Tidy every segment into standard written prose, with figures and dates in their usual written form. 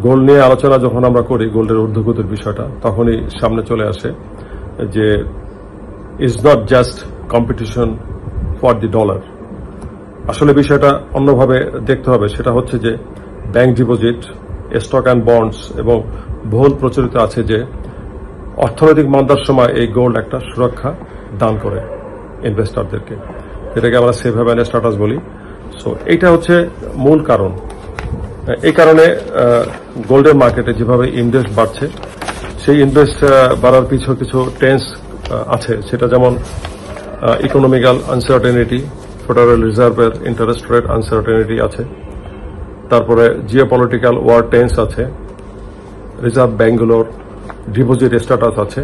Gold নিয়ে আলোচনা যখন আমরা করি, গোল্ডের ঊর্ধ্বগতির বিষয়টা, তখনই সামনে চলে আসে যে is not just competition for the dollar. আসলে বিষয়টা অন্যভাবে দেখতে হবে। সেটা হচ্ছে যে bank deposit, stock and bonds এবং বহুল প্রচলিত আছে যে অর্থনৈতিক মন্দার সময় এই গোল্ড একটা সুরক্ষা দান করে ইনভেস্টরদেরকে, যেটাকে আমরা সেফ হ্যাভেন স্ট্যাটাস বলি। সো এইটা হচ্ছে মূল কারণ। এই কারণে গোল্ডের মার্কেটে যেভাবে ইনভেস্ট বাড়ছে, সেই ইনভেস্ট বাড়ার পিছু কিছু টেন্স আছে। সেটা যেমন ইকোনমিক্যাল আনসার্টেনিটি, ফেডারেল রিজার্ভের ইন্টারেস্ট রেট আনসার্টেনিটি আছে, তারপরে জিওপলিটিক্যাল ওয়ার টেন্স আছে, রিজার্ভ ব্যাংকগুলোর ডিপোজিট স্ট্যাটাস আছে।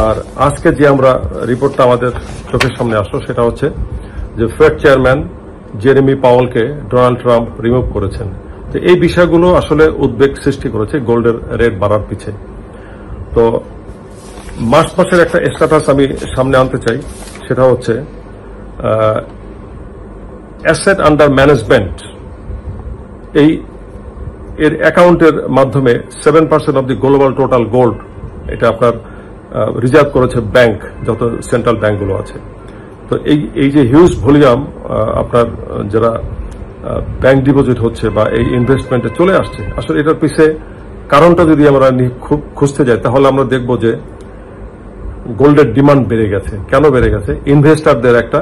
আর আজকে যে আমরা রিপোর্টটা আমাদের চোখের সামনে আসলো, সেটা হচ্ছে যে ফেড চেয়ারম্যান জেরেমি পাওয়েলকে ডোনাল্ড ট্রাম্প রিমুভ করেছেন। তো এই বিষয়গুলো আসলে উদ্বেগ সৃষ্টি করেছে গোল্ডের রেট বাড়ার পিছে। তো মার্চ মাসের একটা স্ট্যাটাস আমি সামনে আনতে চাই। সেটা হচ্ছে অ্যাসেট আন্ডার ম্যানেজমেন্ট, এর অ্যাকাউন্টের মাধ্যমে 7% of the global total gold এটা আপনার রিজার্ভ করেছে ব্যাংক, যত সেন্ট্রাল ব্যাংকগুলো আছে। তো এই যে হিউজ ভলিউম আপনার যারা ব্যাংক ডিপোজিট হচ্ছে বা এই ইনভেস্টমেন্টে চলে আসছে, আসলে এটার পিছে কারণটা যদি আমরা খুঁজতে যাই, তাহলে আমরা দেখব যে গোল্ডের ডিমান্ড বেড়ে গেছে। কেন বেড়ে গেছে? ইনভেস্টরদের একটা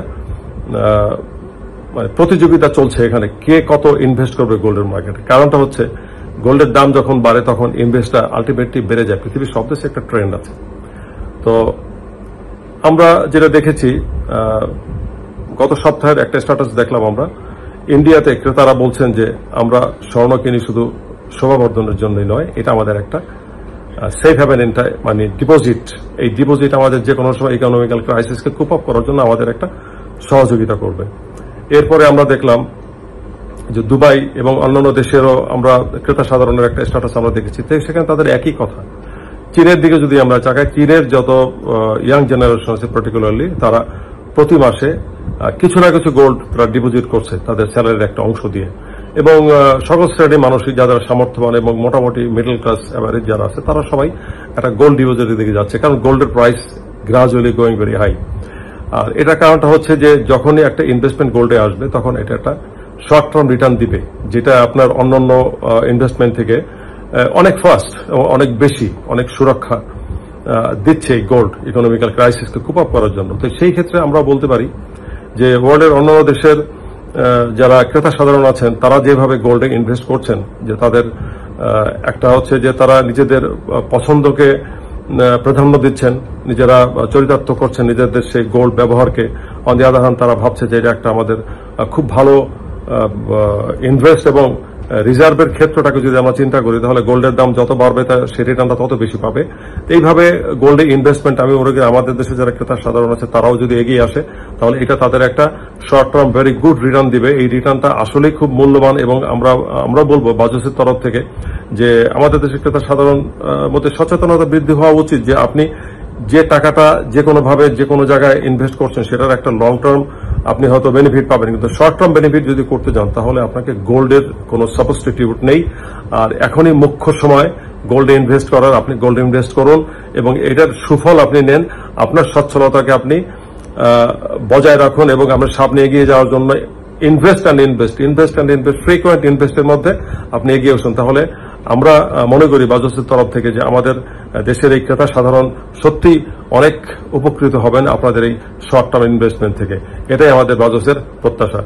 প্রতিযোগিতা চলছে এখানে, কে কত ইনভেস্ট করবে গোল্ডের মার্কেটে। কারণটা হচ্ছে গোল্ডের দাম যখন বাড়ে তখন ইনভেস্টটা আলটিমেটলি বেড়ে যায়। পৃথিবীর সব দেশে একটা ট্রেন্ড আছে। তো আমরা যেটা দেখেছি, গত সপ্তাহের একটা স্ট্যাটাস দেখলাম আমরা, ইন্ডিয়াতে ক্রেতারা বলছেন যে আমরা স্বর্ণ কিনি শুধু শোভাবর্ধনের জন্যই নয়, এটা আমাদের একটা সেফ হ্যাভেন মানে ডিপোজিট। এই ডিপোজিট আমাদের যে কোনো সময় ইকোনমিক্যাল ক্রাইসিসকে কুপ আপ করার জন্য আমাদের একটা সহযোগিতা করবে। এরপরে আমরা দেখলাম যে দুবাই এবং অন্যান্য দেশেরও আমরা ক্রেতা সাধারণের একটা স্ট্যাটাস আমরা দেখেছি। সেখানে তাদের একই কথা। চীনের দিকে যদি আমরা তাকাই, চীনের যত ইয়াং জেনারেশন আছে পার্টিকুলারলি, তারা প্রতি মাসে কিছু না কিছু গোল্ড তারা ডিপোজিট করছে তাদের স্যালারির একটা অংশ দিয়ে। এবং সকল শ্রেণীর মানুষই যারা সামর্থ্যবান এবং মোটামুটি মিডল ক্লাস অ্যাভারেজ যারা আছে, তারা সবাই একটা গোল্ড ডিপোজিটের দিকে যাচ্ছে, কারণ গোল্ডের price gradually going very high. আর এটা কারণটা হচ্ছে যে যখনই একটা ইনভেস্টমেন্ট গোল্ডে আসবে, তখন এটা একটা শর্ট টার্ম রিটার্ন দিবে, যেটা আপনার অন্যান্য ইনভেস্টমেন্ট থেকে অনেক ফাস্ট এবং অনেক বেশি, অনেক সুরক্ষা দিচ্ছে এই গোল্ড ইকোনমিক্যাল ক্রাইসিসকে কুপ আপ করার জন্য। তো সেই ক্ষেত্রে আমরা বলতে পারি যে ওয়ার্ল্ডের অন্যান্য দেশের যারা ক্রেতা সাধারণ আছেন, তারা যেভাবে গোল্ডে ইনভেস্ট করছেন, যে তাদের একটা হচ্ছে যে তারা নিজেদের পছন্দকে প্রাধান্য দিচ্ছেন, নিজেরা চরিতার্থ করছেন নিজেদের সেই গোল্ড ব্যবহারকে। অন দি আদার হ্যান্ড তারা ভাবছে যে এটা একটা আমাদের খুব ভালো ইনভেস্ট এবং রিজার্ভের ক্ষেত্রটাকে যদি আমরা চিন্তা করি, তাহলে গোল্ডের দাম যত বাড়বে সেই রিটার্নটা তত বেশি পাবে। এইভাবে গোল্ডে ইনভেস্টমেন্ট, আমি মনে করি আমাদের দেশে যারা ক্রেতা সাধারণ আছে তারাও যদি এগিয়ে আসে, তাহলে এটা তাদের একটা short term very good return দিবে। এই রিটার্নটা আসলেই খুব মূল্যবান এবং আমরা বলবো বাজসের তরফ থেকে যে আমাদের দেশের ক্রেতা সাধারণ মধ্যে সচেতনতা বৃদ্ধি হওয়া উচিত, যে আপনি যে টাকাটা যে কোনোভাবে যে কোনো জায়গায় ইনভেস্ট করছেন, সেটার একটা লং টার্ম আপনি হয়তো বেনিফিট পাবেন, কিন্তু শর্ট টার্ম বেনিফিট যদি করতে যান, তাহলে আপনাকে গোল্ডের কোনো সাবস্টিটিউট নেই। আর এখনই মুখ্য সময় গোল্ডে ইনভেস্ট করার। আপনি গোল্ডে ইনভেস্ট করুন এবং এটার সুফল আপনি নেন। আপনার সচ্ছলতাকে আপনি বজায় রাখুন এবং আমরা সামনে এগিয়ে যাওয়ার জন্য ইনভেস্ট অ্যান্ড ইনভেস্ট ফ্রিকোয়েন্ট ইনভেস্টের মধ্যে আপনি এগিয়ে আসুন। তাহলে আমরা মনে করি বাজসের তরফ থেকে যে আমাদের দেশের এই ক্রেতা সাধারণ সত্যি অনেক উপকৃত হবেন আপনাদের এই শর্ট টার্ম ইনভেস্টমেন্ট থেকে। এটাই আমাদের বাজসের প্রত্যাশা।